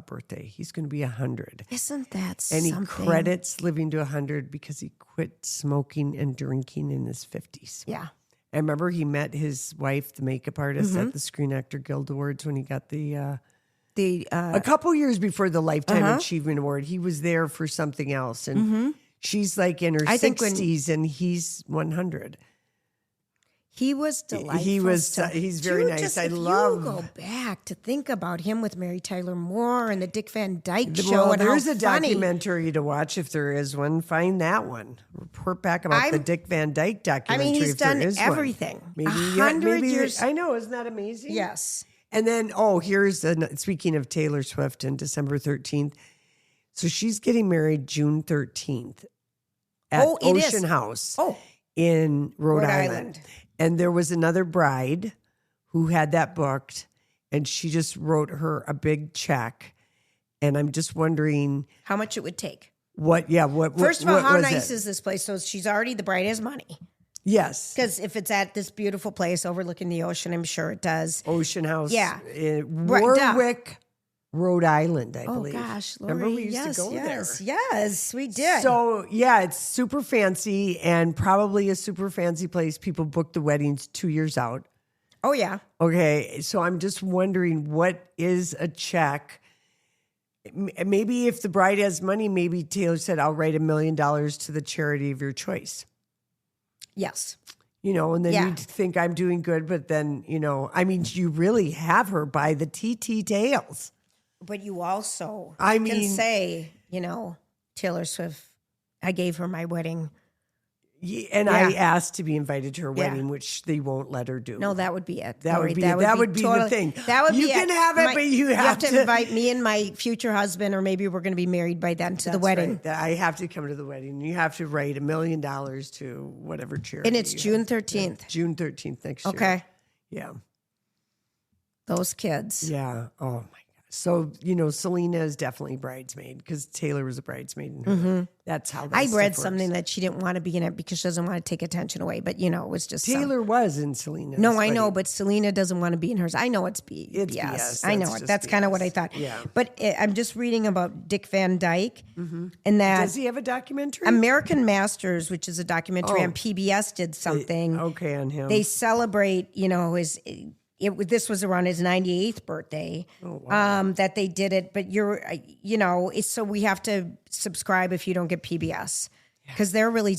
birthday. He's going to be 100. Isn't that and something? And he credits living to 100 because he quit smoking and drinking in his 50s. Yeah. I remember he met his wife, the makeup artist, at the Screen Actor Guild Awards when he got a couple years before the Lifetime Achievement Award. He was there for something else, and she's like in her 60s, and he's 100. He was delightful. He's very nice. You go back to think about him with Mary Tyler Moore and the Dick Van Dyke Show. And there's a documentary to watch if there is one. Find that one. Report back about the Dick Van Dyke documentary. I mean, he's done everything. Maybe 100 years. I know, isn't that amazing? Yes. And then, speaking of Taylor Swift and December 13th, so she's getting married June 13th at Ocean House in Rhode Island. And there was another bride who had that booked, and she just wrote her a big check. And I'm just wondering how much it would take. First of all, how nice is this place? So the bride has money. Yes. Because if it's at this beautiful place overlooking the ocean, I'm sure it does. Ocean House. Yeah. Warwick, Rhode Island, I believe. Oh, gosh, Lori. Remember we used to go there? Yes, we did. So, it's super fancy and probably a super fancy place. People book the weddings 2 years out. Oh, yeah. Okay, so I'm just wondering, what is a check? Maybe if the bride has money, maybe Taylor said, I'll write $1 million to the charity of your choice. Yes. And then you'd think I'm doing good, but then, you really have her by the tails. But you also can say, Taylor Swift, I gave her my wedding. And I asked to be invited to her wedding, which they won't let her do. No, that would be it. That would be the thing. That would you be can have it, but you have to invite me and my future husband, or maybe we're going to be married by then, to the wedding. Right. I have to come to the wedding. You have to write $1 million to whatever charity. And it's June 13th. June 13th next year. Okay. Yeah. Those kids. Yeah. Oh, my God. So, Selena is definitely bridesmaid because Taylor was a bridesmaid in her. That's how that I read works. something that she didn't want to be in it because she doesn't want to take attention away. But, it was just Taylor was in Selena's No, I wedding. know, but Selena doesn't want to be in hers. I know it's BS. It's BS. I know it. That's kind of what I thought. Yeah. But I'm just reading about Dick Van Dyke. And that Does he have a documentary? American Masters, which is a documentary on PBS, did something. On him. They celebrate, his... this was around his 98th birthday that they did it. But so we have to subscribe if you don't get PBS because they're really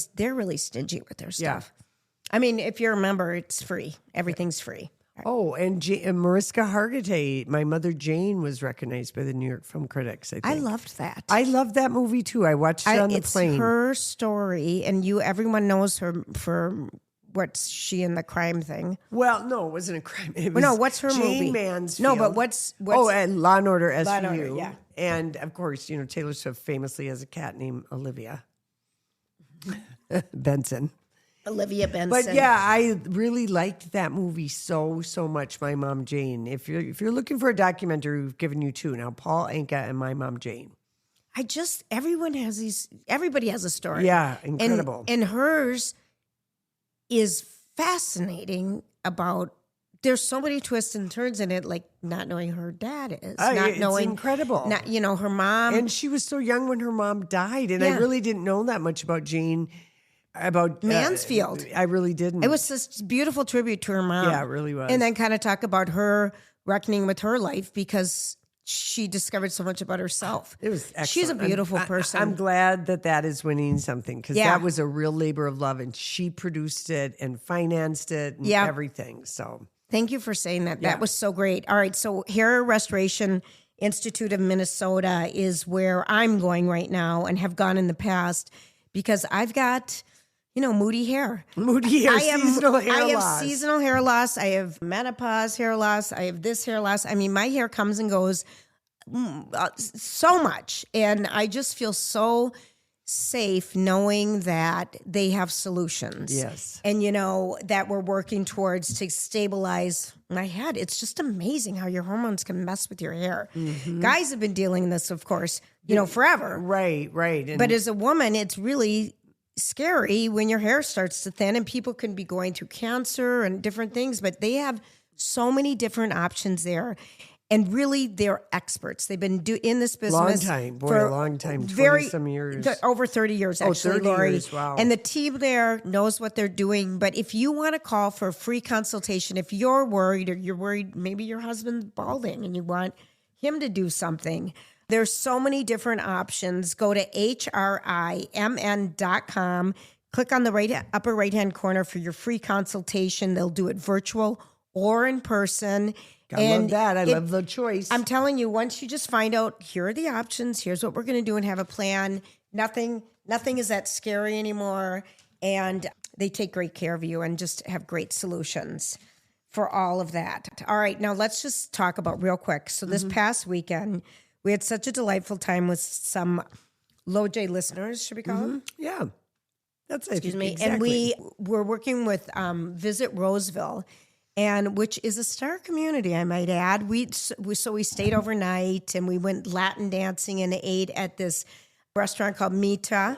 stingy with their stuff. Yeah. I mean, if you're a member, it's free. Everything's free. Oh, and Mariska Hargitay, My Mother Jane, was recognized by the New York Film Critics. I loved that. I loved that movie too. I watched it on the plane. It's her story, and everyone knows her for. What's she in the crime thing? Well, no, it wasn't a crime. It was what's her Jane movie? Mansfield. No, but what's and Law and Order SVU. Law and Order, yeah. And of course, Taylor Swift famously has a cat named Olivia Benson. Olivia Benson. But yeah, I really liked that movie so much. My Mom Jane. If you're looking for a documentary, we've given you two now: Paul Anka and My Mom Jane. everybody has a story. Yeah, incredible. And hers is fascinating about, there's so many twists and turns in it, like not knowing who her dad is, it's incredible. Not, her mom. And she was so young when her mom died, and I really didn't know that much about Jane, about Mansfield. I really didn't. It was this beautiful tribute to her mom. Yeah, it really was. And then kind of talk about her reckoning with her life because she discovered so much about herself. It was excellent. She's a beautiful person. I'm glad that is winning something, because that was a real labor of love, and she produced it and financed it and everything. So thank you for saying that. That was so great. All right, so Hair Restoration Institute of Minnesota is where I'm going right now and have gone in the past, because I've got, moody hair. Seasonal hair loss. I have seasonal hair loss. I have menopause hair loss. I have this hair loss. I mean, my hair comes and goes so much. And I just feel so safe knowing that they have solutions. Yes. And, that we're working towards to stabilize my head. It's just amazing how your hormones can mess with your hair. Mm-hmm. Guys have been dealing with this, of course, forever. Right. But as a woman, it's really scary when your hair starts to thin, and people can be going through cancer and different things, but they have so many different options there. And really, they're experts. They've been in this business for a long time, 20-some years. Over 30 years, actually, 30 Lori. years, wow. And the team there knows what they're doing. But if you want to call for a free consultation, if you're worried, or you're worried maybe your husband's balding and you want him to do something, there's so many different options. Go to HRIMN.com. Click on the upper right-hand corner for your free consultation. They'll do it virtual or in person. I love that. I love the choice. I'm telling you, once you just find out, here are the options, here's what we're going to do, and have a plan, nothing is that scary anymore. And they take great care of you and just have great solutions for all of that. All right, now let's just talk about real quick. So this past weekend, we had such a delightful time with some Low J listeners, should we call them? Yeah. That's it. Excuse me. Exactly. And we were working with Visit Roseville, and which is a star community, I might add. We stayed overnight, and we went Latin dancing and ate at this restaurant called Mito.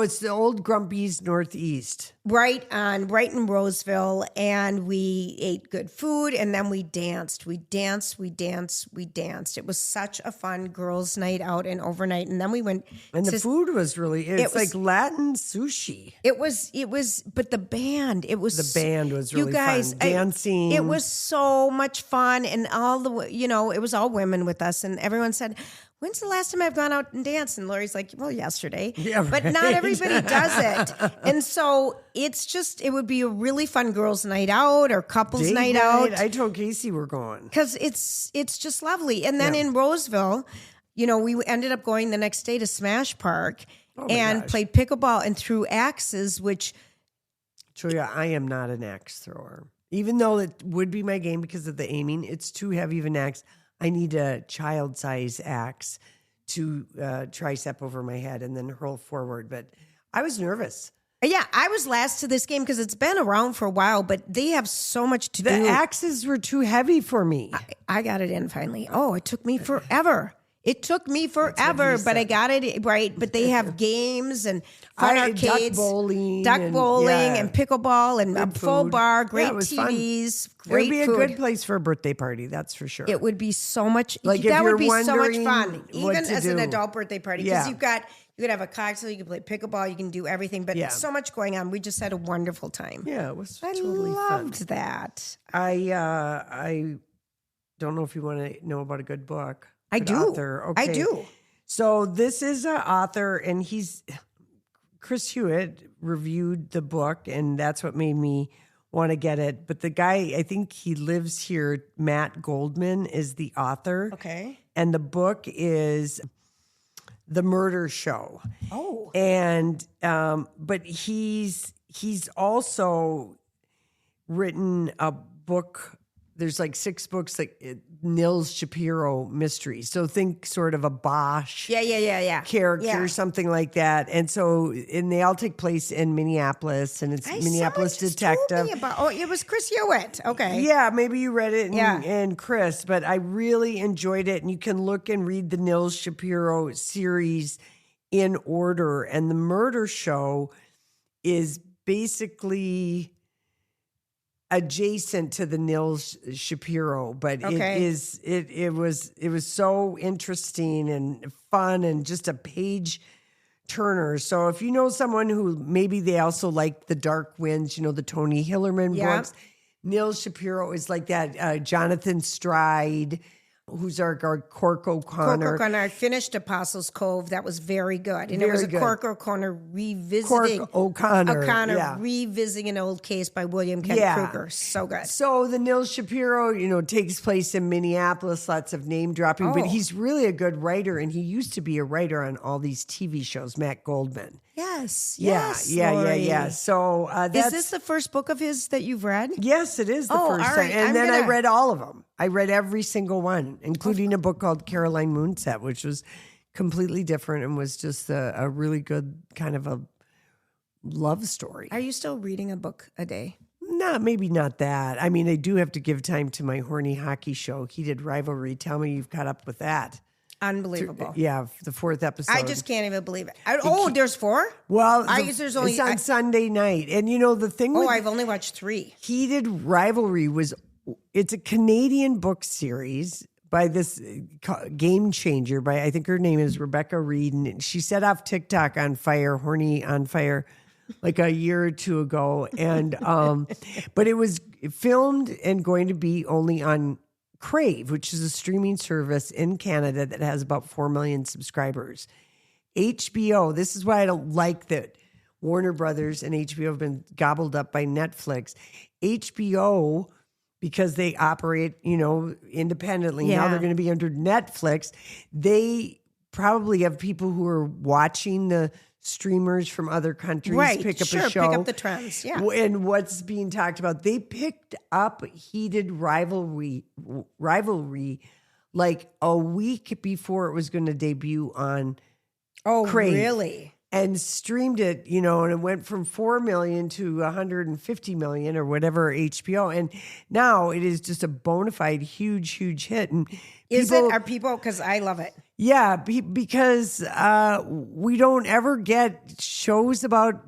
It's the old Grumpy's Northeast. Right in Roseville. And we ate good food, and then we danced. We danced. It was such a fun girls' night out and overnight. And then we went. And the food was really, it's like Latin sushi. It was, but the band was really you guys, fun. Dancing. It was so much fun. And it was all women with us. And everyone said, when's the last time I've gone out and danced? And Lori's like, well, yesterday. Yeah, right. But not everybody does it. And so it would be a really fun girls' night out or couples night out. I told Casey we're going. Because it's just lovely. And then in Roseville, we ended up going the next day to Smash Park and played pickleball and threw axes, which... Julia, I am not an axe thrower. Even though it would be my game because of the aiming, it's too heavy of an axe. I need a child-size axe to tricep over my head and then hurl forward. But I was nervous. Yeah, I was last to this game because it's been around for a while, but they have so much to do. The axes were too heavy for me. I got it in finally. Oh, it took me forever. But I got it right. But they have games and fun arcades, duck bowling, and pickleball, and a full bar, great TVs, great food. It would be a good place for a birthday party, that's for sure. It would be so much. Like that would be so much fun, even as an do. adult birthday party, because you could have a cocktail, you could play pickleball, you can do everything, but so much going on. We just had a wonderful time. Yeah, it was totally fun. I loved that. I don't know if you want to know about a good book. I do. Author. Okay. I do. So this is an author, and Chris Hewitt reviewed the book, and that's what made me want to get it. But the guy, I think he lives here, Matt Goldman, is the author. Okay. And the book is The Murder Show. Oh. And but he's also written a book there's like 6 books, like Nils Shapiro mysteries. So think sort of a Bosch character or something like that. And so, and they all take place in Minneapolis, and it's Minneapolis detective. Told me about, it was Chris Hewitt. Okay. Yeah, maybe you read it and Chris, but I really enjoyed it. And you can look and read the Nils Shapiro series in order. And the murder show is basically adjacent to the Nils Shapiro, but it was so interesting and fun and just a page turner. So if you know someone who maybe they also like the Dark Winds, the Tony Hillerman books, Nils Shapiro is like that. Jonathan Stride, who's our Cork O'Connor. Cork O'Connor. I finished Apostles Cove. That was very good. And it was a Cork O'Connor revisiting. Cork O'Connor revisiting an old case by William Kent Kruger. So good. So the Nils Shapiro, takes place in Minneapolis, lots of name dropping, but he's really a good writer. And he used to be a writer on all these TV shows, Matt Goldman. Yes. Yeah. So is this the first book of his that you've read? Yes, it is the first time. And then I read all of them. I read every single one, including a book called Caroline Moonset, which was completely different and was just a really good kind of a love story. Are you still reading a book a day? No, maybe not that. I mean, I do have to give time to my horny hockey show, Heated Rivalry. Tell me you've caught up with that. Unbelievable. Yeah, the 4th episode. I just can't even believe it. There's 4? Well, it's on Sunday night. And the thing I've only watched 3. Heated Rivalry it's a Canadian book series by this Game Changer by, I think her name is Rebecca Reed. And she set off TikTok on fire, horny on fire, like a year or 2 ago. And, but it was filmed and going to be only on Crave, which is a streaming service in Canada that has about 4 million subscribers. HBO, this is why I don't like that Warner Brothers and HBO have been gobbled up by Netflix. HBO, because they operate, independently, now they're going to be under Netflix. They probably have people who are watching the streamers from other countries pick up a show. Pick up the trends, And what's being talked about, they picked up Heated Rivalry like a week before it was going to debut on Crave. Really? And streamed it, and it went from 4 million to 150 million or whatever HBO. And now it is just a bona fide huge hit. And are people, because I love it. Yeah, because we don't ever get shows about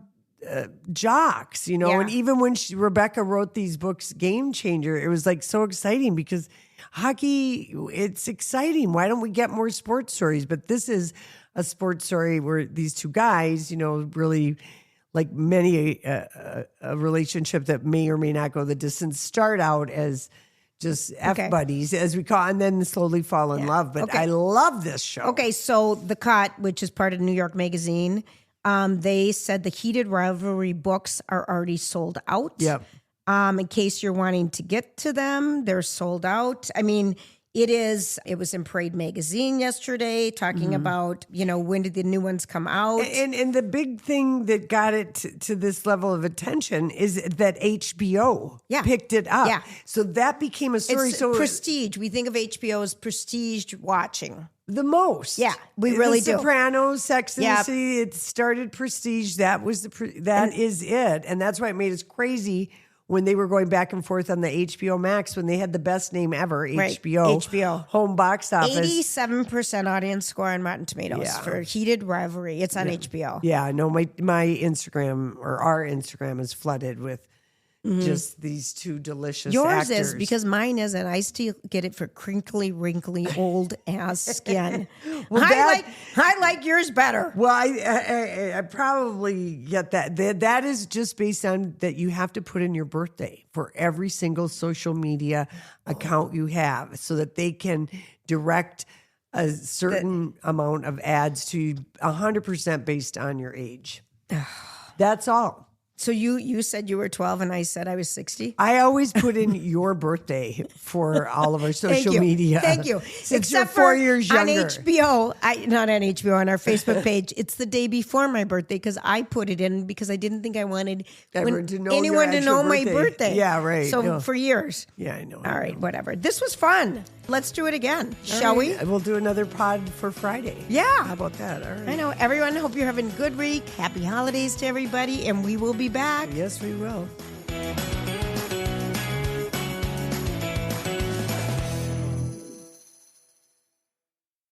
jocks, and even when Rebecca wrote these books, Game Changer, it was like so exciting because hockey, it's exciting. Why don't we get more sports stories? But this is a sports story where these 2 guys, really like many a relationship that may or may not go the distance, start out as just F-buddies, as we call it, and then slowly fall in love. But I love this show. Okay, so The Cut, which is part of New York Magazine, they said the Heated Rivalry books are already sold out. Yep. In case you're wanting to get to them, they're sold out. I mean, it was in Parade Magazine yesterday talking about, when did the new ones come out? And the big thing that got it to this level of attention is that HBO picked it up. Yeah. So that became a story. It's prestige. We think of HBO as prestige watching. The most. Yeah, we really do. The Sopranos, Sex and the City, it started prestige. That was that is it. And that's why it made us crazy when they were going back and forth on the HBO Max, when they had the best name ever, HBO home box office. 87% audience score on Rotten Tomatoes for Heated Rivalry. It's on HBO. Yeah, no, my Instagram or our Instagram is flooded with just these 2 delicious Yours actors. is, because mine isn't. I still get it for crinkly, wrinkly, old ass skin. Well, I like yours better. Well, I probably get that. That is just based on that you have to put in your birthday for every single social media account you have, so that they can direct a certain amount of ads to 100% based on your age. That's all. So you said you were 12 and I said I was 60? I always put in your birthday for all of our social media. Thank you. Since you're 4 years younger. On HBO, not on HBO, on our Facebook page, it's the day before my birthday because I put it in because I didn't think I wanted anyone to know my birthday. Yeah, right. So for years. Yeah, I know. All right, whatever. This was fun. Let's do it again, shall we? We'll do another pod for Friday. Yeah. How about that? All right. I know. Everyone, hope you're having a good week. Happy holidays to everybody, and we will be back. Yes, we will.